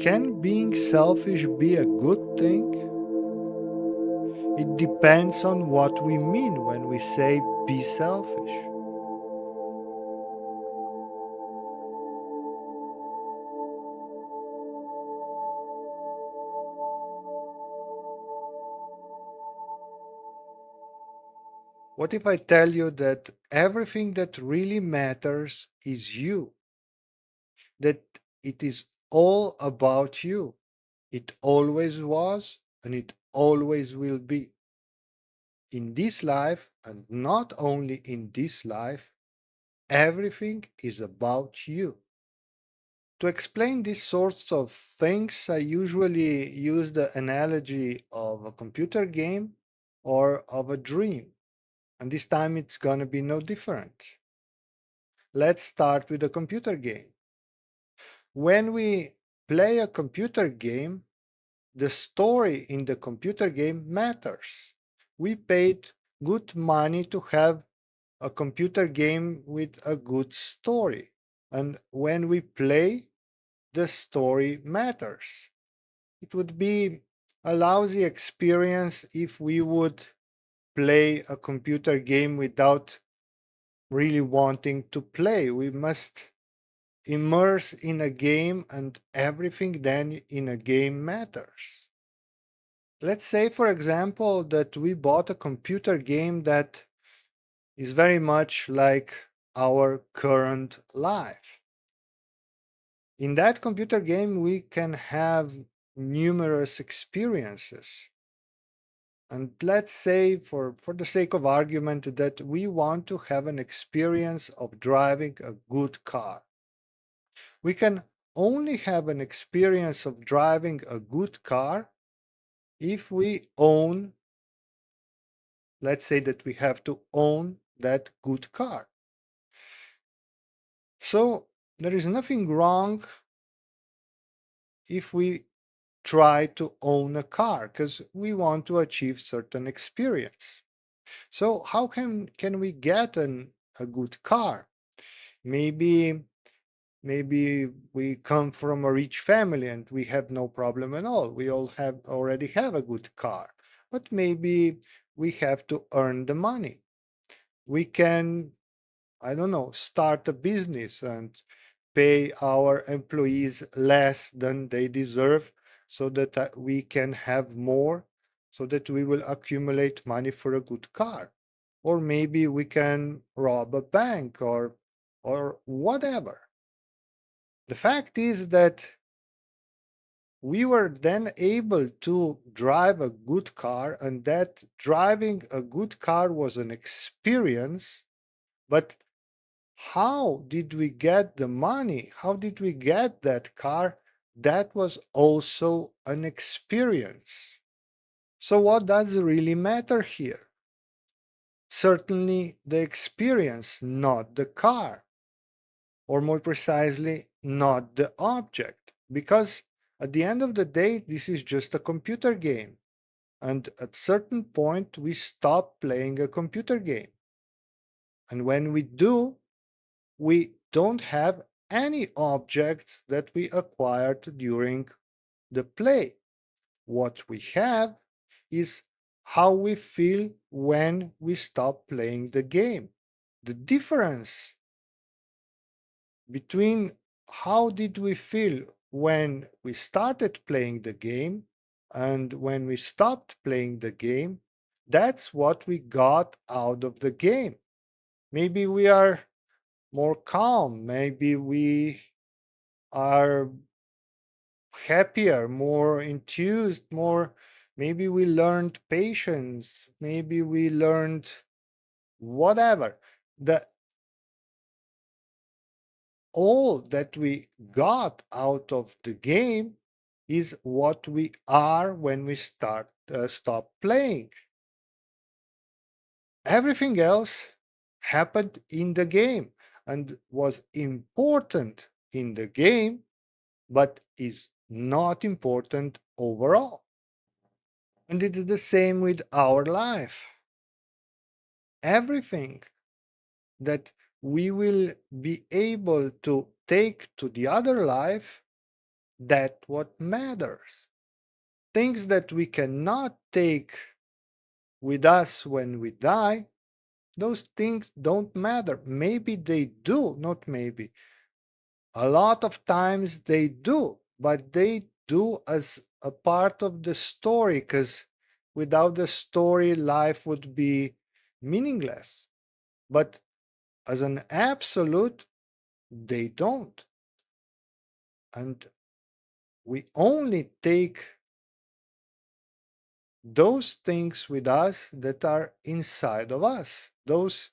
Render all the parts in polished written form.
Can being selfish be a good thing? It depends on what we mean when we say be selfish. What if I tell you that everything that really matters is you? That it is all about you. It always was and it always will be. In this life, and not only in this life, everything is about you. To explain these sorts of things, I usually use the analogy of a computer game or of a dream. And this time it's going to be no different. Let's start with a computer game. When we play a computer game, the story in the computer game matters. We paid good money to have a computer game with a good story. And when we play, the story matters. It would be a lousy experience if we would play a computer game without really wanting to play. We must immerse in a game, and everything then in a game matters. Let's say, for example, that we bought a computer game that is very much like our current life. In that computer game, we can have numerous experiences. And let's say, for the sake of argument, that we want to have an experience of driving a good car. We can only have an experience of driving a good car if we own, let's say that we have to own that good car. So there is nothing wrong if we try to own a car because we want to achieve certain experience. So how can we get a good car? Maybe maybe we come from a rich family and we have no problem at all. We all have already have a good car. But maybe we have to earn the money. We can, I don't know, start a business and pay our employees less than they deserve so that we can have more, so that we will accumulate money for a good car. Or maybe we can rob a bank or whatever. The fact is that we were then able to drive a good car, and that driving a good car was an experience. But how did we get the money? How did we get that car? That was also an experience. So, what does really matter here? Certainly the experience, not the car, or more precisely, not the object. Because at the end of the day, this is just a computer game. And at certain point, we stop playing a computer game. And when we do, we don't have any objects that we acquired during the play. What we have is how we feel when we stop playing the game. The difference between how did we feel when we started playing the game and when we stopped playing the game, that's what we got out of the game. Maybe we are more calm, maybe we are happier, more enthused, more, maybe we learned patience, maybe we learned whatever. The all that we got out of the game is what we are when we stop playing. Everything else happened in the game and was important in the game, but is not important overall. And it is the same with our life. Everything that we will be able to take to the other life That what matters. Things that we cannot take with us when we die, those things don't matter. Maybe they do, not maybe. A lot of times they do, but they do as a part of the story, because without the story, life would be meaningless. But as an absolute, they don't. And we only take those things with us that are inside of us, those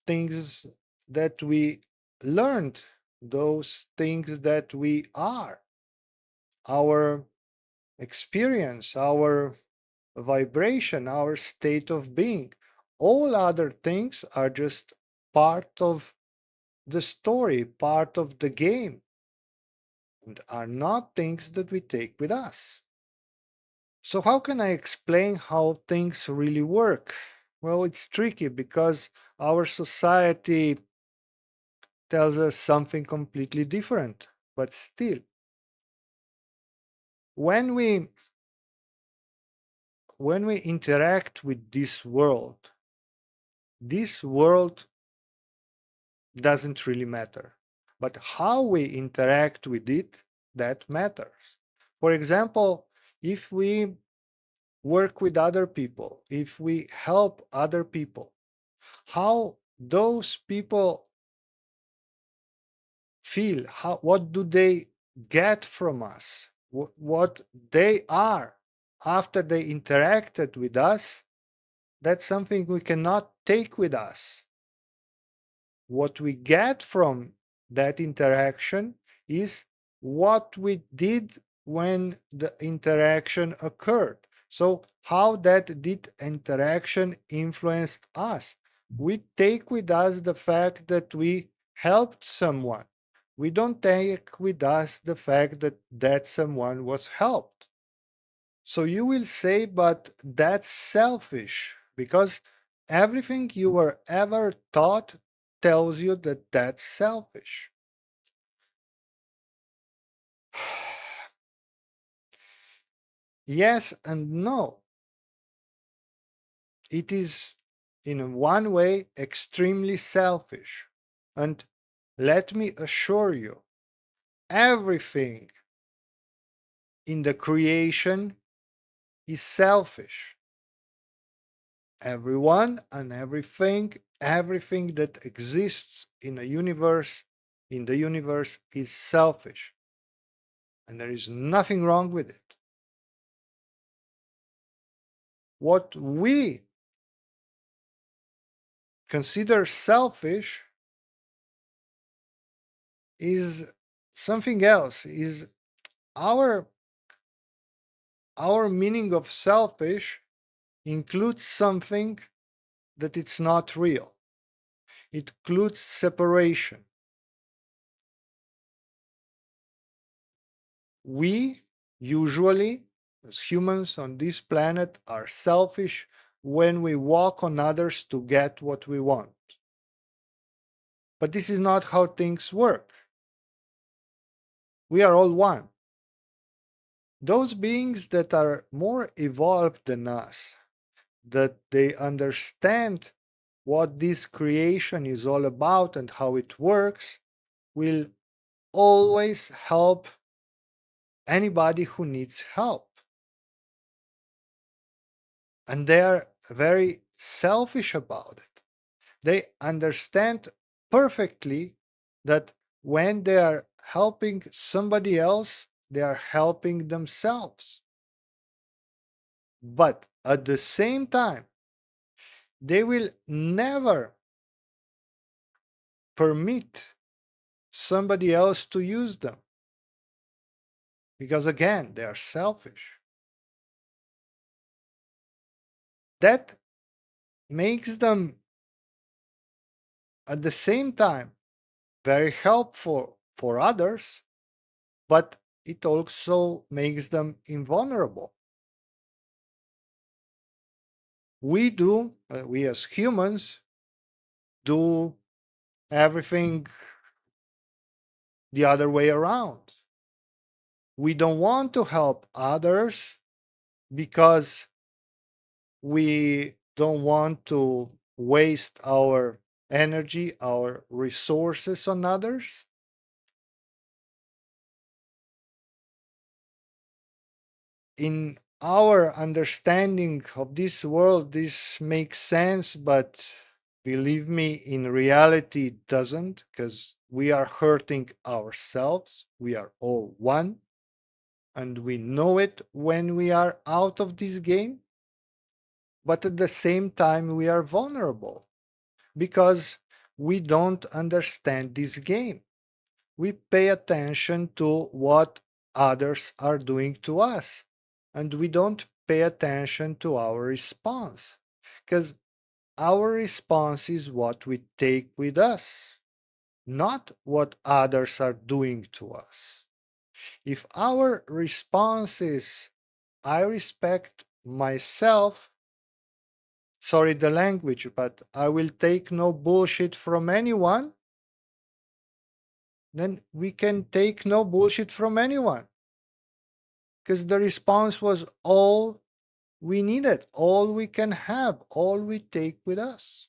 things that we learned, those things that we are, our experience, our vibration, our state of being. All other things are just part of the story, part of the game, and are not things that we take with us. So, how can I explain how things really work? Well, it's tricky because our society tells us something completely different. But still, when we interact with this world doesn't really matter. But how we interact with it, that matters. For example, if we work with other people, if we help other people, how those people feel, what do they get from us, what they are after they interacted with us, that's something we cannot take with us. What we get from that interaction is what we did when the interaction occurred. So, how that did interaction influenced us. We take with us the fact that we helped someone. We don't take with us the fact that that someone was helped. So you will say, but that's selfish because everything you were ever taught tells you that that's selfish. Yes and no. It is, in one way, extremely selfish. And let me assure you, everything in the creation is selfish. Everyone and everything that exists in the universe is selfish, and there is nothing wrong with it. What we consider selfish is something else, is our meaning of selfish includes something that it's not real. It includes separation. We usually, as humans on this planet, are selfish when we walk on others to get what we want. But this is not how things work. We are all one. Those beings that are more evolved than us, that they understand what this creation is all about and how it works, will always help anybody who needs help. And they are very selfish about it. They understand perfectly that when they are helping somebody else, they are helping themselves. But at the same time, they will never permit somebody else to use them because, again, they are selfish. That makes them at the same time very helpful for others, but it also makes them invulnerable. We as humans, do everything the other way around. We don't want to help others because we don't want to waste our energy, our resources on others. In our understanding of this world, this makes sense, but believe me, in reality, it doesn't, because we are hurting ourselves. We are all one, and we know it when we are out of this game, but at the same time, we are vulnerable because we don't understand this game. We pay attention to what others are doing to us, and we don't pay attention to our response, because our response is what we take with us, not what others are doing to us. If our response is, I respect myself, sorry the language, but I will take no bullshit from anyone, then we can take no bullshit from anyone, because the response was all we needed, all we can have, all we take with us.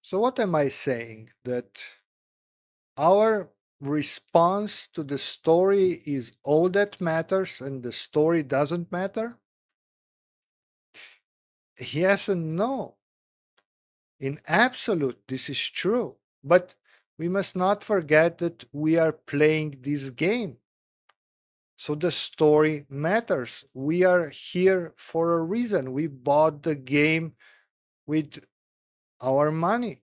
So, what am I saying? That our response to the story is all that matters and the story doesn't matter? Yes and no. In absolute, this is true. But we must not forget that we are playing this game. So the story matters. We are here for a reason. We bought the game with our money.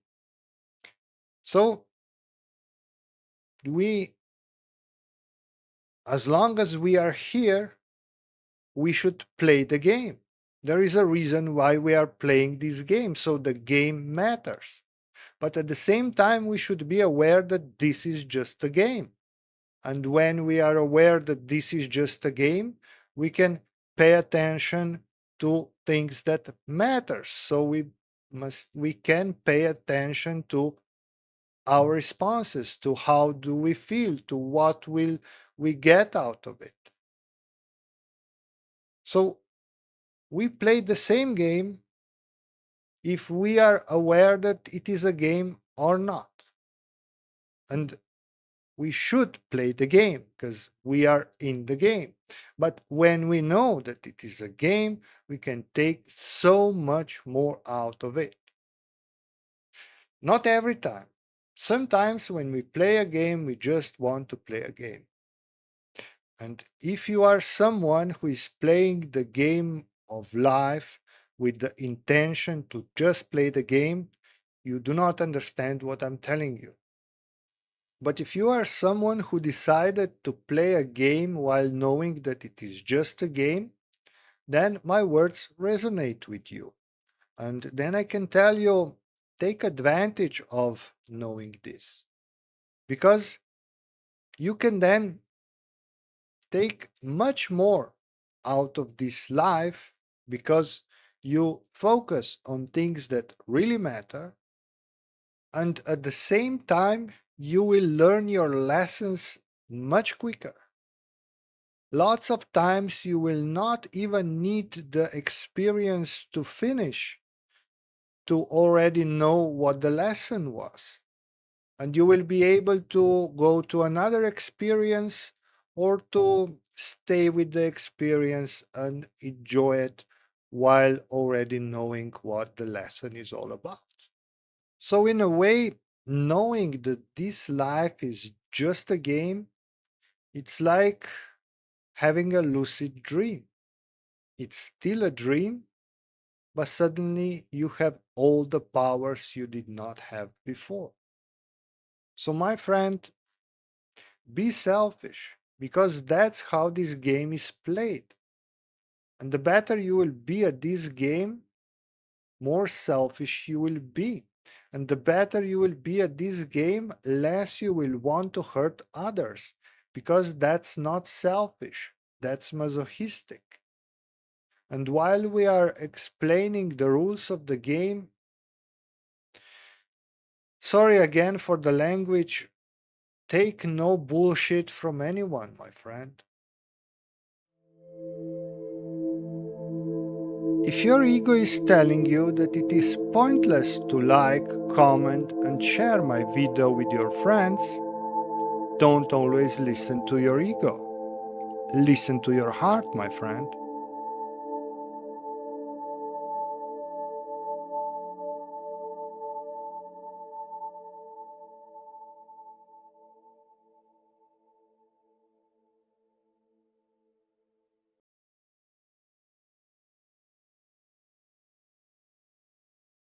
So we, as long as we are here, we should play the game. There is a reason why we are playing this game. So the game matters. But at the same time, we should be aware that this is just a game. And when we are aware that this is just a game, we can pay attention to things that matter. So we can pay attention to our responses, to how do we feel, to what will we get out of it. So we play the same game if we are aware that it is a game or not. And we should play the game because we are in the game. But when we know that it is a game, we can take so much more out of it. Not every time. Sometimes when we play a game, we just want to play a game. And if you are someone who is playing the game of life with the intention to just play the game, you do not understand what I'm telling you. But if you are someone who decided to play a game while knowing that it is just a game, then my words resonate with you. And then I can tell you, take advantage of knowing this. Because you can then take much more out of this life because you focus on things that really matter. And at the same time, you will learn your lessons much quicker. Lots of times you will not even need the experience to finish to already know what the lesson was. And you will be able to go to another experience or to stay with the experience and enjoy it while already knowing what the lesson is all about. So, in a way, knowing that this life is just a game, it's like having a lucid dream. It's still a dream, but suddenly you have all the powers you did not have before. So, my friend, be selfish because that's how this game is played. And the better you will be at this game, more selfish you will be. And the better you will be at this game, less you will want to hurt others because that's not selfish, that's masochistic. And while we are explaining the rules of the game, sorry again for the language, take no bullshit from anyone, my friend. If your ego is telling you that it is pointless to like, comment, and share my video with your friends, don't always listen to your ego. Listen to your heart, my friend.